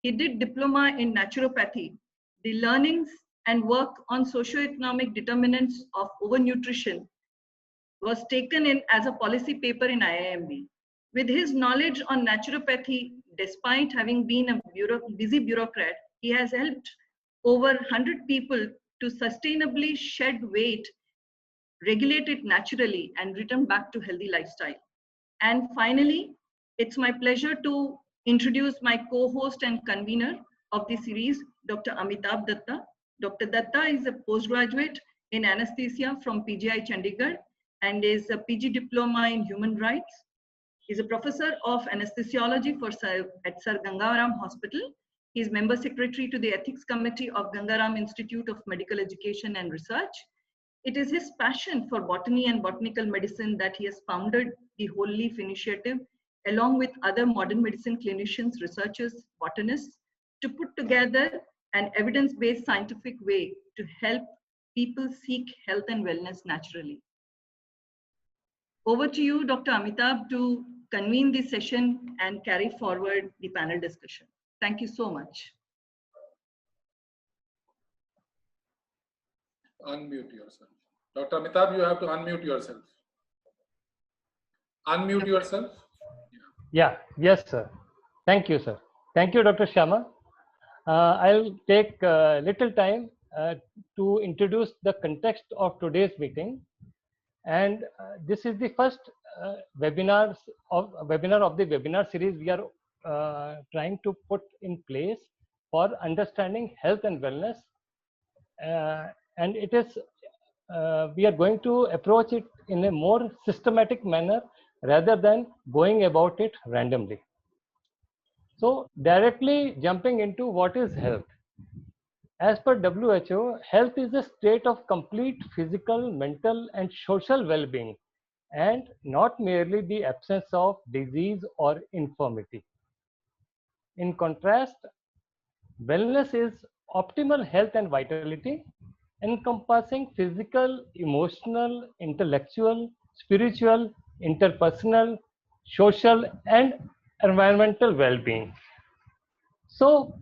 He did diploma in naturopathy. The learnings and work on socioeconomic determinants of overnutrition was taken in as a policy paper in IIMB. With his knowledge on naturopathy, despite having been a busy bureaucrat, he has helped over 100 people to sustainably shed weight, regulate it naturally, and return back to healthy lifestyle. And finally, it's my pleasure to introduce my co-host and convener of the series, Dr. Amitabh Datta. Dr. Datta is a postgraduate in anesthesia from PGI Chandigarh and is a PG diploma in human rights. He's a professor of anesthesiology at Sir Gangaram Hospital. He is member secretary to the ethics committee of Gangaram Institute of Medical Education and Research. It is his passion for botany and botanical medicine that he has founded the Whole Leaf Initiative, along with other modern medicine clinicians, researchers, botanists, to put together an evidence-based scientific way to help people seek health and wellness naturally. Over to you, Dr. Amitabh, to convene the session and carry forward the panel discussion. Thank you so much. Unmute yourself. Dr. Amitabh, you have to unmute yourself. Unmute yourself. Yeah, yes, sir. Thank you, sir. Thank you, Dr. Shyama. I'll take a little time to introduce the context of today's meeting. And this is the first webinar of the webinar series we are trying to put in place for understanding health and wellness. And it is we are going to approach it in a more systematic manner rather than going about it randomly. So directly jumping into what is health. As per WHO, health is a state of complete physical, mental, and social well-being, and not merely the absence of disease or infirmity. In contrast, wellness is optimal health and vitality, encompassing physical, emotional, intellectual, spiritual, interpersonal, social, and environmental well-being. So,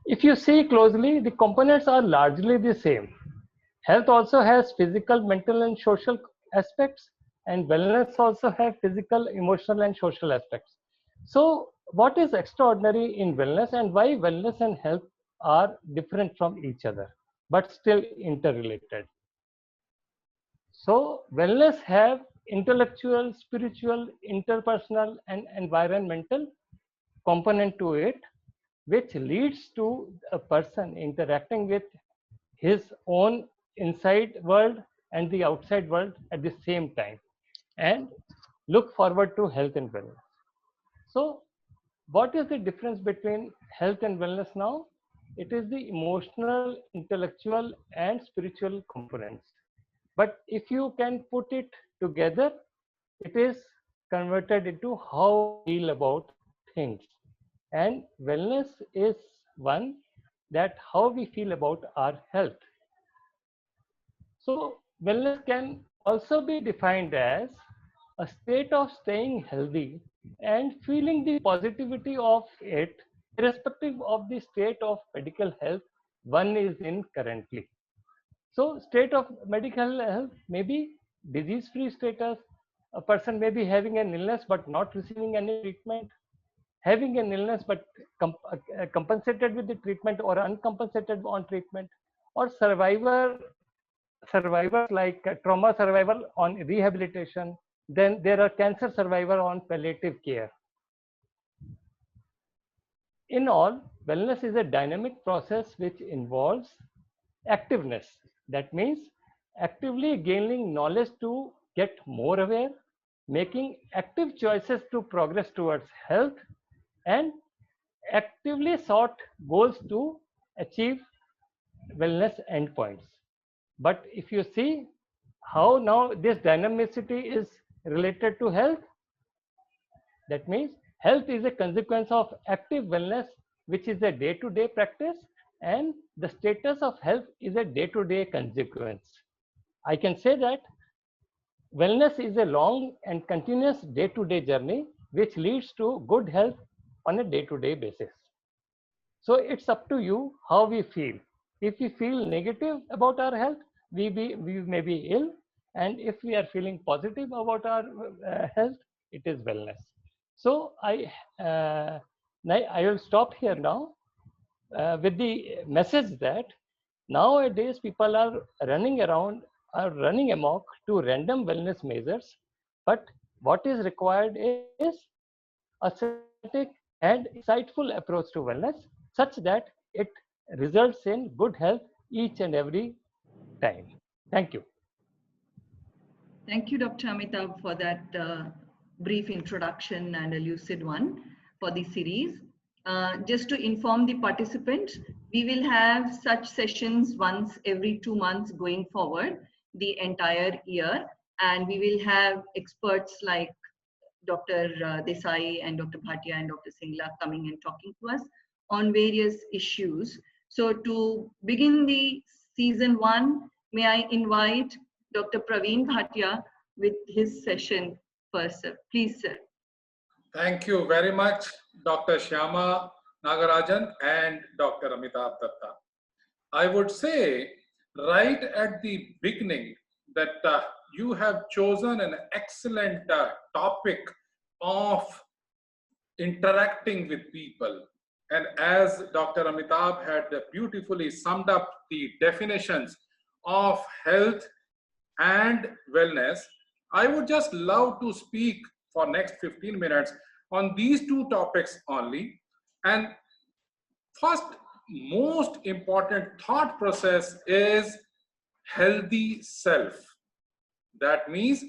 if you see closely, the components are largely the same. Health also has physical, mental, and social aspects, and wellness also has physical, emotional, and social aspects. So, what is extraordinary in wellness and why wellness and health are different from each other, but still interrelated? So, wellness have intellectual, spiritual, interpersonal, and environmental component to it, which leads to a person interacting with his own inside world and the outside world at the same time, and look forward to health and wellness. So, what is the difference between health and wellness now? It is the emotional, intellectual, and spiritual components. But if you can put it together, it is converted into how we feel about things. And wellness is one that how we feel about our health. So wellness can also be defined as a state of staying healthy and feeling the positivity of it, irrespective of the state of medical health one is in currently. So state of medical health may be disease-free status. A person may be having an illness but not receiving any treatment, having an illness but compensated with the treatment or uncompensated on treatment, or survivors like trauma survival on rehabilitation. Then there are cancer survivor on palliative care. In all, wellness is a dynamic process which involves activeness. That means actively gaining knowledge to get more aware, making active choices to progress towards health, and actively sought goals to achieve wellness endpoints. But if you see how now this dynamicity is related to health, that means health is a consequence of active wellness, which is a day-to-day practice, and the status of health is a day-to-day consequence. I can say that wellness is a long and continuous day-to-day journey which leads to good health on a day-to-day basis. So it's up to you how we feel. If we feel negative about our health, we may be ill, and if we are feeling positive about our health, it is wellness. So I will stop here now with the message that nowadays people are running amok to random wellness measures, but what is required is a systematic and insightful approach to wellness, such that it results in good health each and every time. Thank you. Thank you, Dr. Amitabh, for that brief introduction and a lucid one for the series. Just to inform the participants, we will have such sessions once every 2 months going forward, the entire year. And we will have experts like Dr. Desai and Dr. Bhatia and Dr. Singla coming and talking to us on various issues. So to begin the season 1, may I invite Dr. Parveen Bhatia with his session first, sir. Please, sir. Thank you very much, Dr. Shyama Nagarajan and Dr. Amitabh Datta. I would say right at the beginning that you have chosen an excellent topic of interacting with people. And as Dr. Amitabh had beautifully summed up the definitions of health and wellness, I would just love to speak for next 15 minutes on these two topics only. And first, most important thought process is healthy self. That means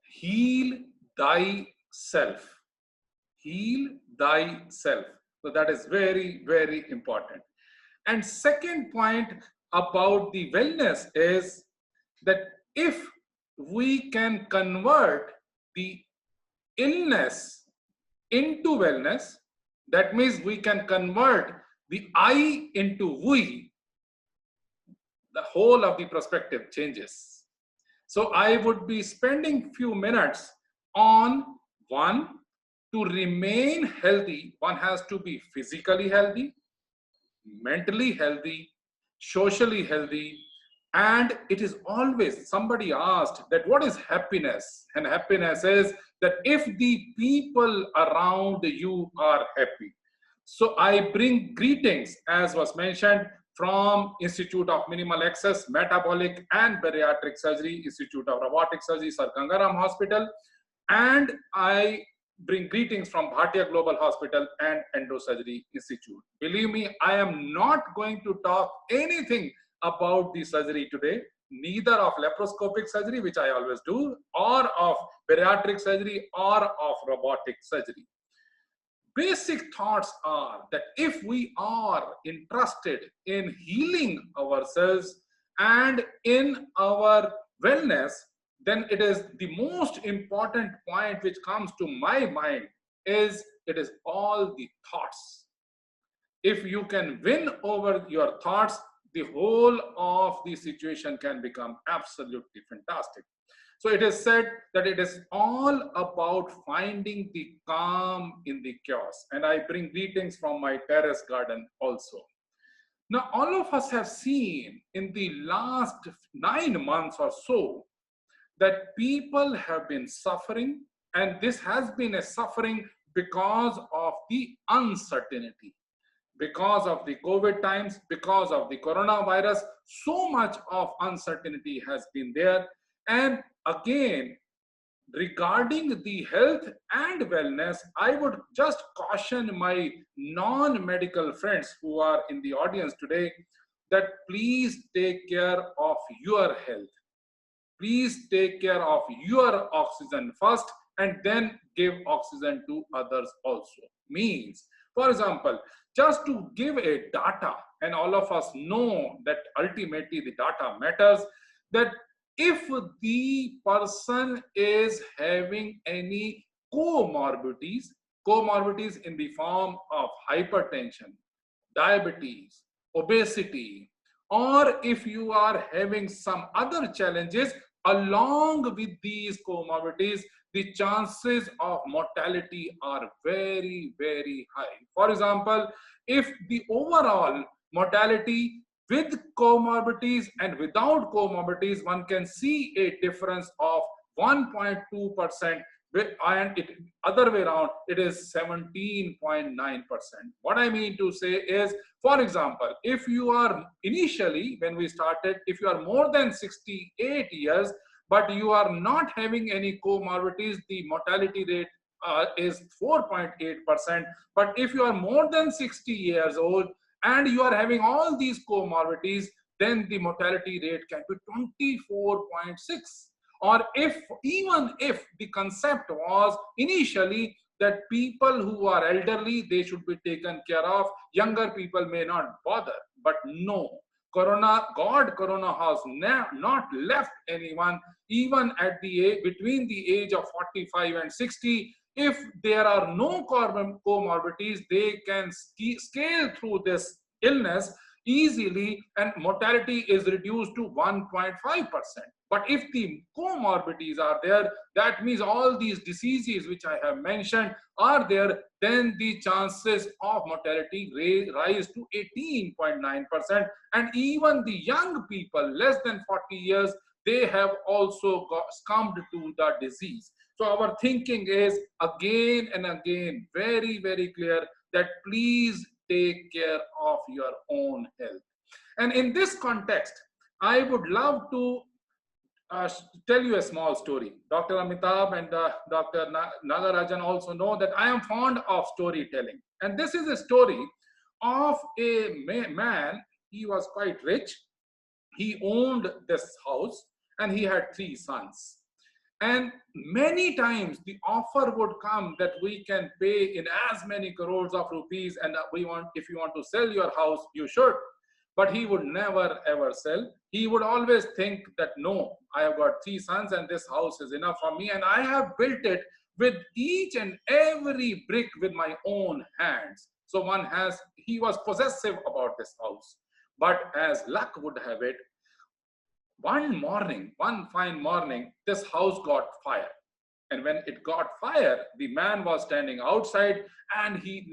heal thyself. Heal thyself. So that is very, very important. And second point about the wellness is that if we can convert the illness into wellness, that means we can convert the I into we, the whole of the perspective changes. So I would be spending few minutes on one, to remain healthy, one has to be physically healthy, mentally healthy, socially healthy, and it is always, somebody asked that what is happiness? And happiness is that if the people around you are happy. So I bring greetings, as was mentioned, from Institute of Minimal Access, Metabolic and Bariatric Surgery, Institute of Robotic Surgery, Sir Gangaram Hospital, and I bring greetings from Bhatia Global Hospital and Endosurgery Institute. Believe me, I am not going to talk anything about the surgery today, neither of laparoscopic surgery, which I always do, or of bariatric surgery, or of robotic surgery. Basic thoughts are that if we are interested in healing ourselves and in our wellness, then it is the most important point which comes to my mind is it is all the thoughts. If you can win over your thoughts, the whole of the situation can become absolutely fantastic. So it is said that it is all about finding the calm in the chaos. And I bring greetings from my terrace garden also. Now, all of us have seen in the last 9 months or so that people have been suffering, and this has been a suffering because of the uncertainty. Because of the COVID times, because of the coronavirus, so much of uncertainty has been there. And again, regarding the health and wellness, I would just caution my non-medical friends who are in the audience today that please take care of your health. Please take care of your oxygen first and then give oxygen to others also. Means, for example, just to give a data, and all of us know that ultimately the data matters, that if the person is having any comorbidities in the form of hypertension, diabetes, obesity, or if you are having some other challenges along with these comorbidities, the chances of mortality are very, very high. For example, if the overall mortality with comorbidities and without comorbidities, one can see a difference of 1.2%, and it other way around, it is 17.9%. What I mean to say is, for example, if you are initially, when we started, if you are more than 68 years, but you are not having any comorbidities, the mortality rate is 4.8%. But if you are more than 60 years old and you are having all these comorbidities, then the mortality rate can be 24.6. Or even if the concept was initially that people who are elderly, they should be taken care of, younger people may not bother. But no, Corona has not left anyone, even at the age, between the age of 45 and 60. If there are no comorbidities, they can scale through this illness easily, and mortality is reduced to 1.5%. But if the comorbidities are there, that means all these diseases which I have mentioned are there, then the chances of mortality rise to 18.9%. And even the young people, less than 40 years, they have also succumbed to the disease. So our thinking is again and again very, very clear that please take care of your own health. And in this context, I would love to tell you a small story. Dr. Amitabh and Dr. Nagarajan also know that I am fond of storytelling. And this is a story of a man. He was quite rich. He owned this house and he had 3 sons. And many times the offer would come that we can pay in as many crores of rupees, and if you want to sell your house, you should. But he would never ever sell. He would always think that no, I have got 3 sons and this house is enough for me, and I have built it with each and every brick with my own hands. So he was possessive about this house. But as luck would have it, one fine morning, this house got fire. And when it got fire, the man was standing outside and he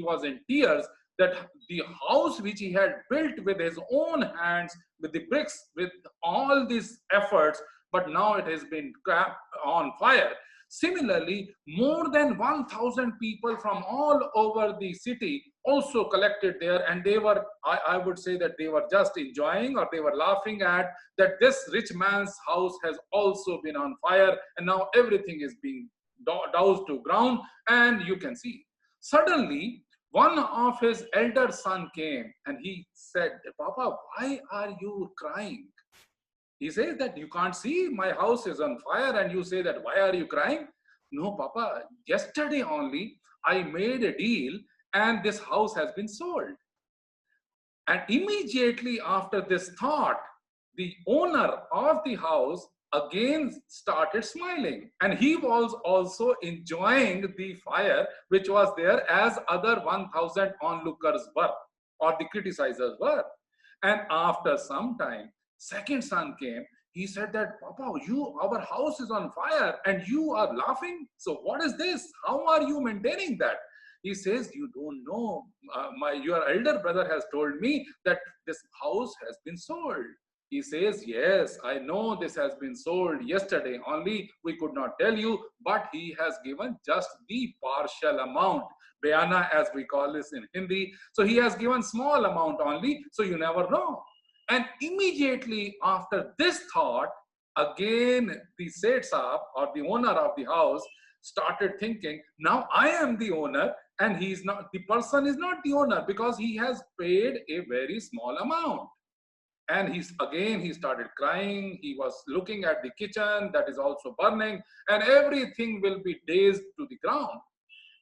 was in tears that the house which he had built with his own hands, with the bricks, with all these efforts, but now it has been on fire. Similarly, more than 1,000 people from all over the city also collected there, and they were, I would say that they were just enjoying, or they were laughing at that this rich man's house has also been on fire, and now everything is being doused to ground, and you can see. Suddenly, one of his elder son came and he said, "Papa, why are you crying?" He says that you can't see my house is on fire and you say that why are you crying? No, Papa, yesterday only I made a deal and this house has been sold. And immediately after this thought, the owner of the house again started smiling, and he was also enjoying the fire which was there as other 1,000 onlookers were, or the criticizers were. And after some time, second son came. He said that, "Papa, our house is on fire and you are laughing. So what is this? How are you maintaining that?" He says, "You don't know. Your elder brother has told me that this house has been sold." He says, "Yes, I know this has been sold yesterday only. We could not tell you, but he has given just the partial amount. Bayana, as we call this in Hindi. So he has given small amount only, so you never know." And immediately after this thought, again the Seth Saab, or the owner of the house, started thinking, now I am the owner and he's not, the person is not the owner because he has paid a very small amount. And he started crying. He was looking at the kitchen that is also burning, and everything will be dazed to the ground.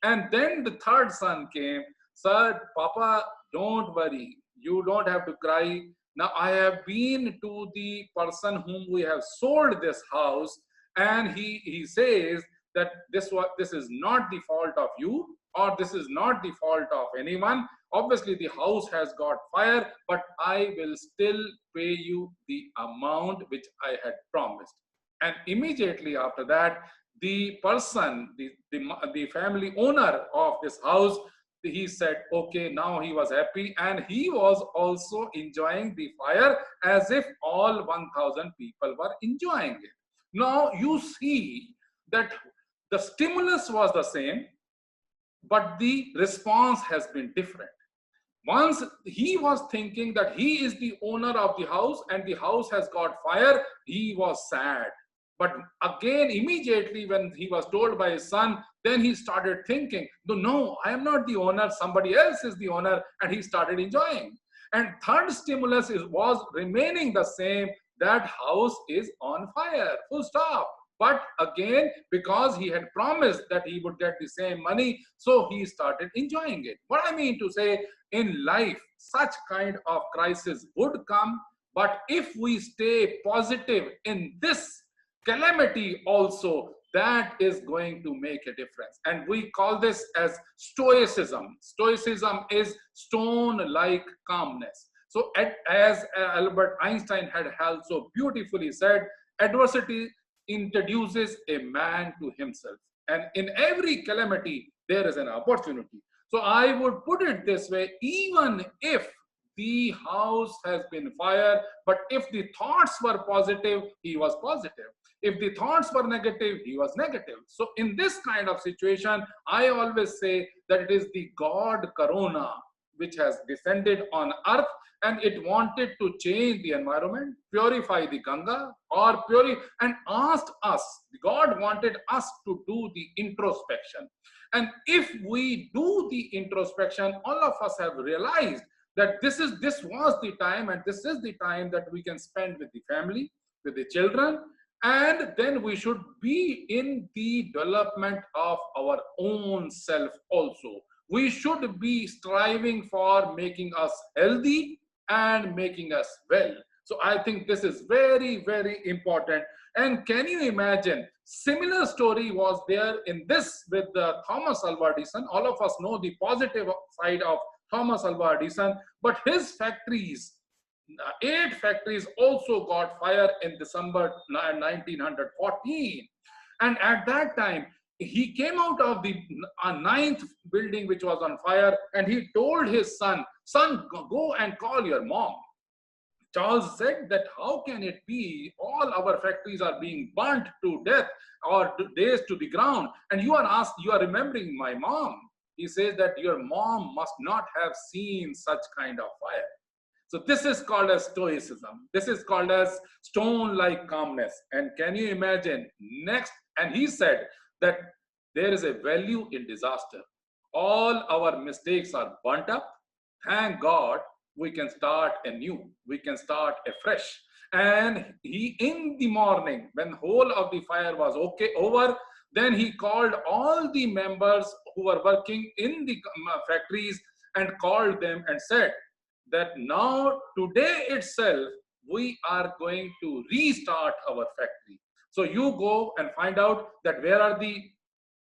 And then the third son came, said, "Papa, don't worry. You don't have to cry. Now I have been to the person whom we have sold this house, and he says that this is not the fault of you, or this is not the fault of anyone. Obviously, the house has got fire, but I will still pay you the amount which I had promised." And immediately after that, the person, the family owner of this house, he said, okay, now he was happy, and he was also enjoying the fire as if all 1,000 people were enjoying it. Now you see that the stimulus was the same, but the response has been different. Once he was thinking that he is the owner of the house and the house has got fire, he was sad. But again, immediately when he was told by his son, then he started thinking, no, I am not the owner, somebody else is the owner, and he started enjoying. And third stimulus was remaining the same, that house is on fire, full stop. But again, because he had promised that he would get the same money, so he started enjoying it. What I mean to say, in life, such kind of crisis would come, but if we stay positive in this calamity also, that is going to make a difference. And we call this as stoicism. Stoicism is stone-like calmness. So as Albert Einstein had so beautifully said, adversity introduces a man to himself. And in every calamity, there is an opportunity. So I would put it this way, even if the house has been fired, but if the thoughts were positive, he was positive. If the thoughts were negative, he was negative. So in this kind of situation, I always say that it is the God Corona which has descended on earth, and it wanted to change the environment, purify the Ganga, or and asked us, God wanted us to do the introspection. And if we do the introspection, all of us have realized that this was the time, and this is the time that we can spend with the family, with the children, and then we should be in the development of our own self also. We should be striving for making us healthy and making us well. So I think this is very, very important. And can you imagine, similar story was there in this with Thomas Alva Edison. All of us know the positive side of Thomas Alva Edison, but his factories, 8 factories also got fire in December 1914. And at that time, he came out of the 9th building which was on fire, and he told his son, go and call your mom. Charles said that how can it be all our factories are being burnt to death or razed to the ground, and you are remembering my mom. He says that your mom must not have seen such kind of fire. So this is called as stoicism. This is called as stone-like calmness. And can you imagine next? And he said that there is a value in disaster. All our mistakes are burnt up. Thank God we can start anew. We can start afresh. And he, in the morning, when whole of the fire was over, then he called all the members who were working in the factories and called them and said that now today itself we are going to restart our factory. So you go and find out that where are the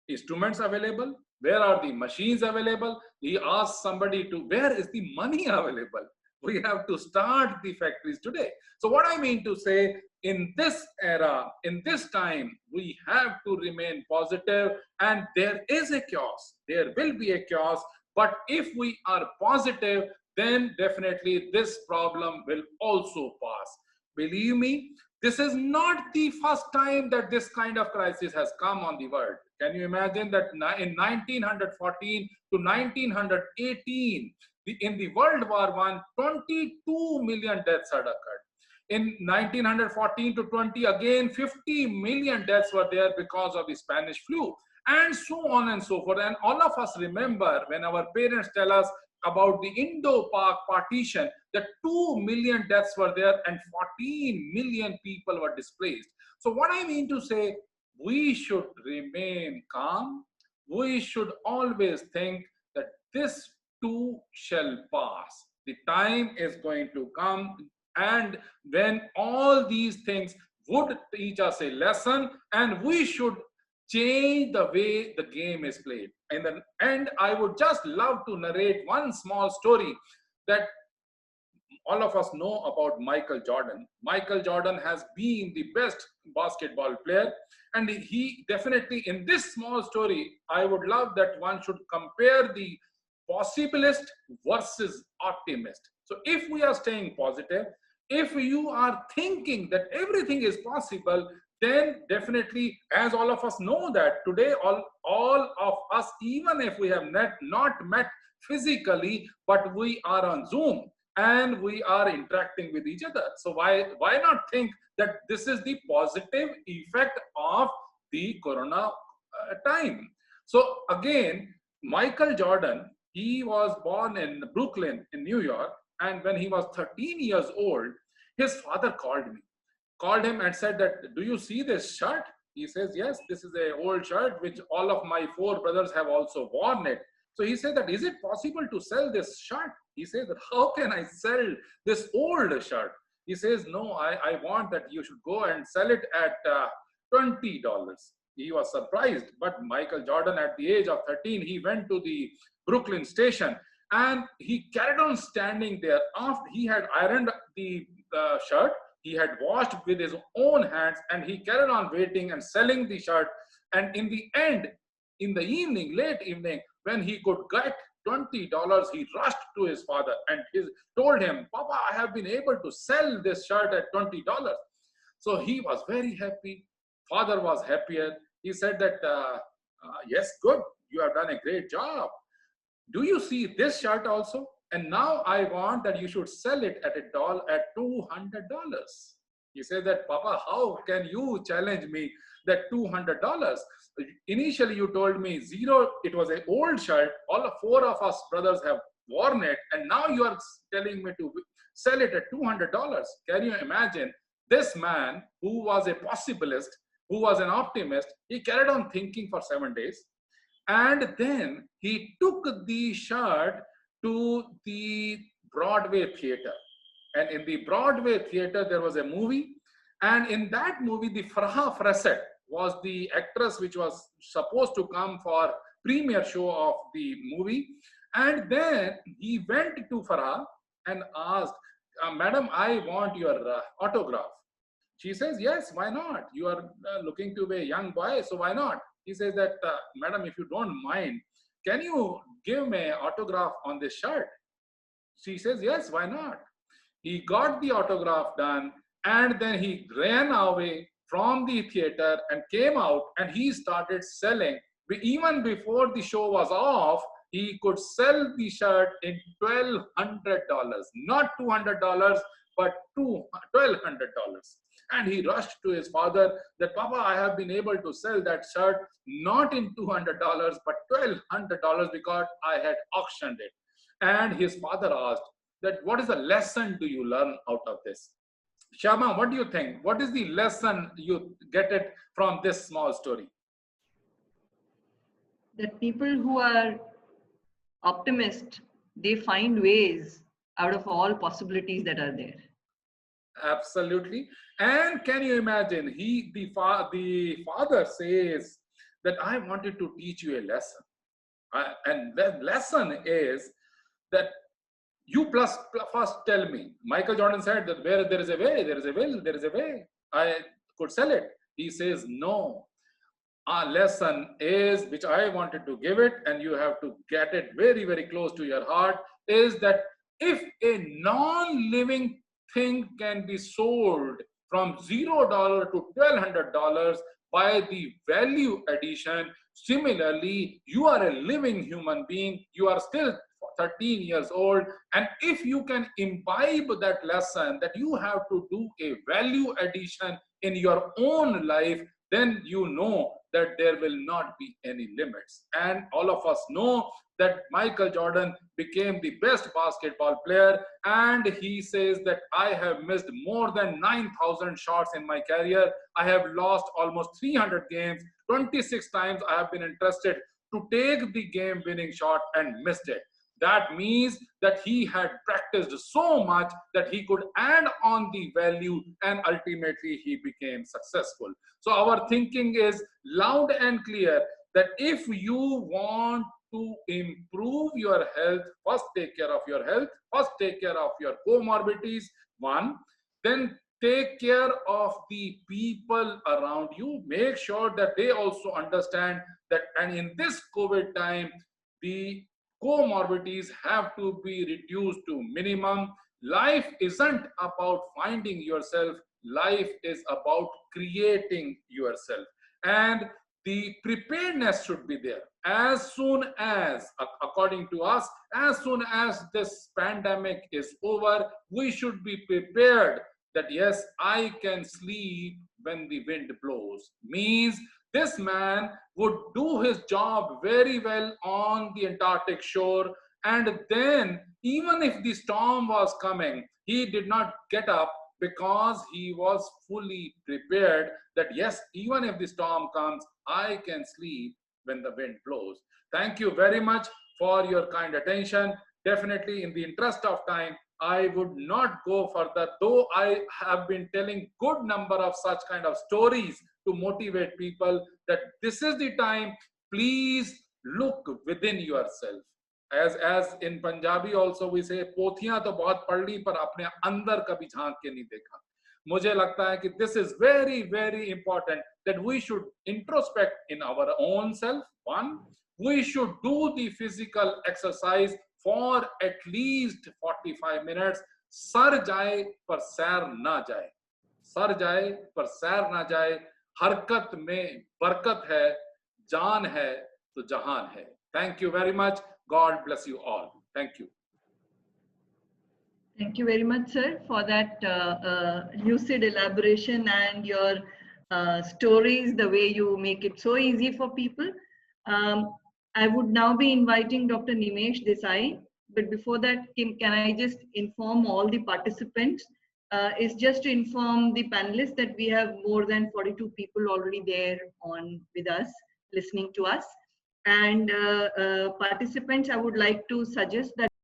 instruments available, where are the machines available. He asked somebody to, where is the money available? We have to start the factories today. So what I mean to say, in this era, in this time, we have to remain positive, and there is a chaos. There will be a chaos, but if we are positive, then definitely this problem will also pass. Believe me, this is not the first time that this kind of crisis has come on the world. Can you imagine that in 1914 to 1918, in the World War I, 22 million deaths had occurred. In 1914 to 20, again, 50 million deaths were there because of the Spanish flu, and so on and so forth. And all of us remember when our parents tell us about the Indo-Pak partition, that 2 million deaths were there and 14 million people were displaced. So what I mean to say, we should remain calm. We should always think that this too shall pass. The time is going to come, and when all these things would teach us a lesson, and we should change the way the game is played. In the end, I would just love to narrate one small story that all of us know about Michael Jordan. Michael Jordan has been the best basketball player, and he definitely, in this small story, I would love that one should compare the possibilist versus optimist. So if we are staying positive, if you are thinking that everything is possible, then definitely, as all of us know that today, all of us, even if we have not met physically, but we are on Zoom and we are interacting with each other. So why not think that this is the positive effect of the corona time? So again, Michael Jordan, he was born in Brooklyn in New York, and when he was 13 years old, his father called him and said that, do you see this shirt? He says, yes, this is an old shirt which all of my 4 brothers have also worn it. So he said that, is it possible to sell this shirt? He says that, how can I sell this old shirt? He says, no, I want that you should go and sell it at $20. He was surprised, but Michael Jordan, at the age of 13, he went to the Brooklyn station and he carried on standing there. After he had ironed the shirt, he had washed with his own hands, and he carried on waiting and selling the shirt. And in the end, in the evening, late evening, when he could get $20, he rushed to his father and told him, Papa, I have been able to sell this shirt at $20. So he was very happy. Father was happier. He said that, yes, good, you have done a great job. Do you see this shirt also? And now I want that you should sell it at $200. He said that, Papa, how can you challenge me that $200? Initially, you told me zero, it was an old shirt. All 4 of us brothers have worn it. And now you are telling me to sell it at $200. Can you imagine? This man who was a possibilist, who was an optimist, he carried on thinking for 7 days. And then he took the shirt to the Broadway theater. And in the Broadway theater, there was a movie. And in that movie, the Farah Fawcett was the actress which was supposed to come for premiere show of the movie. And then he went to Farah and asked, Madam, I want your autograph. She says, yes, why not? You are looking to be a young boy, so why not? He says that, Madam, if you don't mind, can you give me an autograph on this shirt? She says, yes, why not? He got the autograph done, and then he ran away from the theater and came out, and he started selling. Even before the show was off, he could sell the shirt in $1,200, not $200, but $1,200. And he rushed to his father that, Papa, I have been able to sell that shirt not in $200, but $1,200 because I had auctioned it. And his father asked that, what is the lesson do you learn out of this? Shama, what do you think? What is the lesson you get it from this small story? That people who are optimists, they find ways out of all possibilities that are there. Absolutely. And can you imagine, the father says that I wanted to teach you a lesson. And the lesson is that you first tell me. Michael Jordan said that where there is a way, there is a will, there is a way. I could sell it. He says, no. Our lesson is, which I wanted to give it, and you have to get it very, very close to your heart, is that if a non-living thing can be sold from $0 to $1,200 by the value addition, similarly, you are a living human being, you are still 13 years old, and if you can imbibe that lesson that you have to do a value addition in your own life, then you know that there will not be any limits. And all of us know that Michael Jordan became the best basketball player, and he says that I have missed more than 9,000 shots in my career. I have lost almost 300 games. 26 times I have been interested to take the game-winning shot and missed it. That means that he had practiced so much that he could add on the value, and ultimately he became successful. So our thinking is loud and clear that if you want to improve your health, first take care of your health, first take care of your comorbidities, one, then take care of the people around you. Make sure that they also understand that, and in this COVID time, the comorbidities have to be reduced to minimum. Life isn't about finding yourself. Life is about creating yourself. And the preparedness should be there. As soon as, according to us, as soon as this pandemic is over, we should be prepared that yes, I can sleep when the wind blows. Means this man would do his job very well on the Antarctic shore, and then even if the storm was coming, he did not get up because he was fully prepared that yes, even if the storm comes, I can sleep when the wind blows. Thank you very much for your kind attention. Definitely, in the interest of time, I would not go further, though I have been telling good number of such kind of stories to motivate people that this is the time, please look within yourself. As in Punjabi also we say, पोथियां तो बहुत पढ़ ली पर अपने अंदर कभी झांक के नहीं देखा. मुझे लगता है कि this is very, very important that we should introspect in our own self. One, we should do the physical exercise for at least 45 minutes. Sir जाए पर सैर ना जाए, सर जाए पर सैर ना जाए. हरकत में बरकत है, जान है तो जहान है. Thank you very much. God bless you all. Thank you. Thank you very much, sir, for that lucid elaboration and your stories, the way you make it so easy for people. I would now be inviting Dr. Nimesh Desai, but before that, can I just inform all the participants? Is just to inform the panelists that we have more than 42 people already there on with us, listening to us. And participants, I would like to suggest that